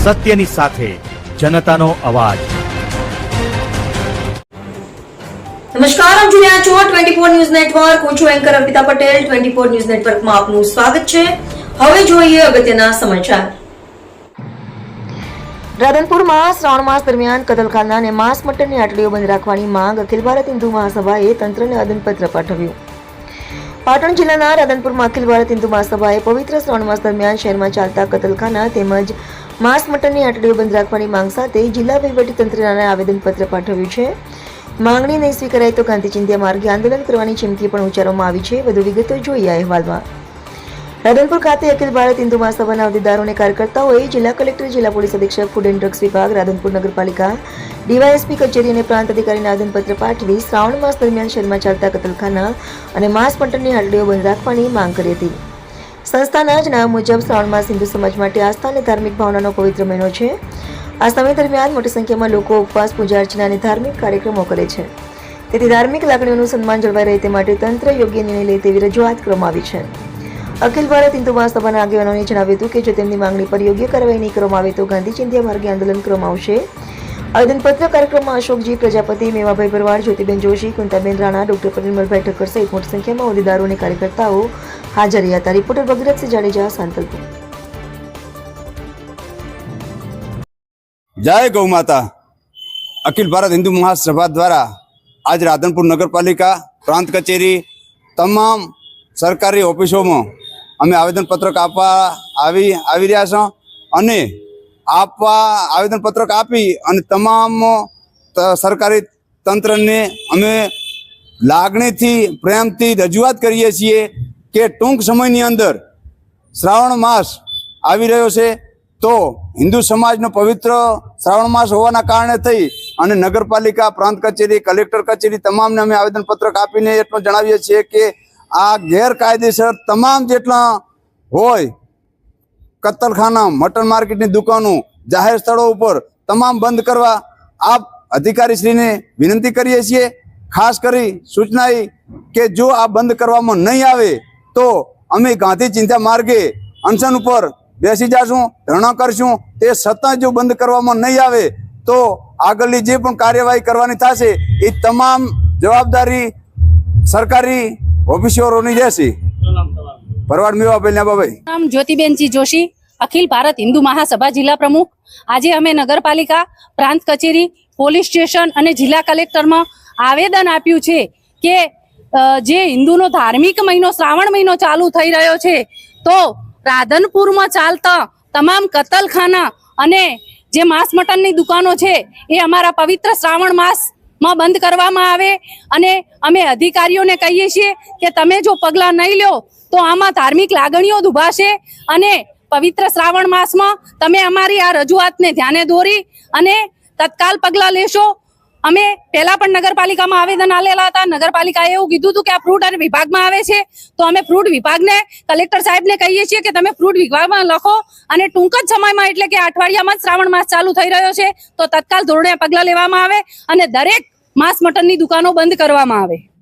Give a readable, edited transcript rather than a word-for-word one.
સત્યની સાથે જનતાનો અવાજ। નમસ્કાર, આપ જોઈ રહ્યા છો 24 ન્યૂઝ નેટવર્ક। હું છું એન્કર અર્પિતા પટેલ। 24 ન્યૂઝ નેટવર્કમાં આપનું સ્વાગત છે। હવે જોઈએ અગત્યના સમાચાર। રાધનપુરમાં શ્રાવણ માસ દરમિયાન કતલખાના અને માંસ મટનની આટલીઓ બંધ રાખવાની માંગ અખિલ ભારત હિન્દુ મહાસભાએ તંત્રને આવેદનપત્ર પાઠવ્યું। પાટણ જિલ્લાના રાધનપુરમાં અખિલ ભારત હિન્દુ મહાસભાએ પવિત્ર શ્રાવણ માસ દરમિયાન શહેરમાં ચાલતા કતલખાના તેમજ માંસ મટનની આટલીઓ બંધ રાખવાની માંગ સાથે જિલ્લા વહીવટીતંત્રને આવેદનપત્ર પાઠવ્યું છે। માંગણી નહીં સ્વીકારાય તો ગાંધી ચિંધ્યા માર્ગે આંદોલન કરવાની ચીમકી પણ ઉચ્ચારવામાં આવી છે। વધુ વિગતો જોઈએ આ અહેવાલમાં। રાધનપુર ખાતે અખિલ ભારત હિન્દુ મહાસભાના હોદ્દેદારો અને કાર્યકર્તાઓએ જિલ્લા કલેક્ટર, જિલ્લા પોલીસ અધિક્ષક, ફૂડ એન્ડ ડ્રગ્સ વિભાગ, રાધનપુર નગરપાલિકા, ડીવાયએસપી કચેરી અને પ્રાંત અધિકારીને આવેદનપત્ર પાઠવી શ્રાવણ માસ દરમિયાન શહેરમાં ચાલતા કતલખાના અને માંસ મટનની હાટડીઓ બંધ રાખવાની માંગ કરી હતી। સંસ્થાના જણાવ્યા મુજબ શ્રાવણ માસ હિન્દુ સમાજ માટે આસ્થા અને ધાર્મિક ભાવનાનો પવિત્ર મહિનો છે। આ સમય દરમિયાન મોટી સંખ્યામાં લોકો ઉપવાસ, પૂજા અર્ચના અને ધાર્મિક કાર્યક્રમો કરે છે। તેથી ધાર્મિક લાગણીઓનું સન્માન જળવાઈ રહે તે માટે તંત્ર યોગ્ય નિર્ણય લે તેવી રજૂઆત કરવામાં આવી છે। અખિલ ભારત હિન્દુ મહાસભાના આગેવાનોએ જણાવ્યું હતું કે જો તેમની માંગણી પર યોગ્ય કાર્યવાહી નહીં કરવામાં આવે તો ગાંધી ચિંધ્યા માર્ગે આંદોલન કરવામાં આવશે। આવેદનપત્ર કાર્યક્રમમાં અશોકજી પ્રજાપતિ, મેવાભાઈ ભરવાડ, જ્યોતિબેન જોશી, કુંતાબેન રાણા, ડોક્ટર પરિમલભાઈ ઠક્કર સહિત મોટી સંખ્યામાં હોદ્દેદારો અને કાર્યકર્તાઓ હાજર રહ્યા હતા। રિપોર્ટર ભગીરથસિંહ જાડેજા, સાંતલપુર। जय गौ माता। अखिल भारत हिंदू महासभा द्वारा आज राधनपुर नगरपालिका, प्रांत कचेरी, तमाम सरकारी ऑफिसों में अमे आवेदन पत्रक आपवा આવી રહ્યા છે અને આવેદન પત્રક આપી અને તમામ સરકારી તંત્રને અમે લાગણીથી, પ્રેમથી રજૂઆત કરીએ છીએ કે ટૂંક સમયની અંદર શ્રાવણ માસ આવી રહ્યો છે તો હિન્દુ સમાજનો પવિત્ર શ્રાવણ માસ હોવાના કારણે થઈ અને નગરપાલિકા, પ્રાંત કચેરી, કલેક્ટર કચેરી તમામને અમે આવેદન પત્રક આપીને એટલું જણાવીએ છીએ કે આ ગેરકાયદેસર તમામ જેટલા હોય કતલખાના, મટન માર્કેટની દુકાનો, જાહેર સ્થળો ઉપર તમામ બંધ કરવા આપ અધિકારીશ્રીને વિનંતી કરીએ છીએ। ખાસ કરી સૂચના કે જો આ બંધ કરવામાં નહીં આવે તો અમે ગાંધી ચિંધ્યા માર્ગે અનશન ઉપર બેસી જશું, ધરણા કરશું। તે છતાં જો બંધ કરવામાં નહીં આવે તો આગળની જે પણ કાર્યવાહી કરવાની થશે એ તમામ જવાબદારી સરકારી ઓફિસરોની રહેશે। ભરવાડ મેવાભાઈ નાબાભાઈ। નામ જ્યોતિબેનજી જોશી, અખિલ ભારત હિન્દુ મહાસભા જિલ્લા પ્રમુખ। આજે અમે નગરપાલિકા, પ્રાંત કચેરી, પોલીસ સ્ટેશન અને જિલ્લા કલેક્ટરમાં આવેદન આપ્યું છે કે જે હિન્દુનો ધાર્મિક મહિનો શ્રાવણ મહિનો ચાલુ થઈ રહ્યો છે તો રાધનપુરમાં ચાલતા તમામ કતલખાના અને જે માંસ મટનની દુકાનો છે એ અમારા પવિત્ર શ્રાવણ માસમાં બંધ કરવામાં આવે અને અમે અધિકારીઓને કહીએ છીએ કે તમે જો પગલાં નહીં લો તો આમાં ધાર્મિક લાગણીઓ દુભાશે અને પવિત્ર શ્રાવણ માસમાં તમે અમારી આ રજૂઆતને ધ્યાને દોરી અને તત્કાલ પગલાં લેશો। અમે પહેલા પણ નગરપાલિકામાં આવેદન આલેલા હતા। નગરપાલિકાએ એવું કીધું હતું કે આ ફ્રૂટ અને વિભાગમાં આવે છે તો અમે ફ્રૂટ વિભાગને, કલેક્ટર સાહેબને કહીએ છીએ કે તમે ફ્રૂટ વિભાગમાં લખો અને ટૂંક જ સમયમાં એટલે કે અઠવાડિયામાં જ શ્રાવણ માસ ચાલુ થઈ રહ્યો છે તો તત્કાલ ધોરણે પગલાં લેવામાં આવે અને દરેક માંસ મટનની દુકાનો બંધ કરવામાં આવે।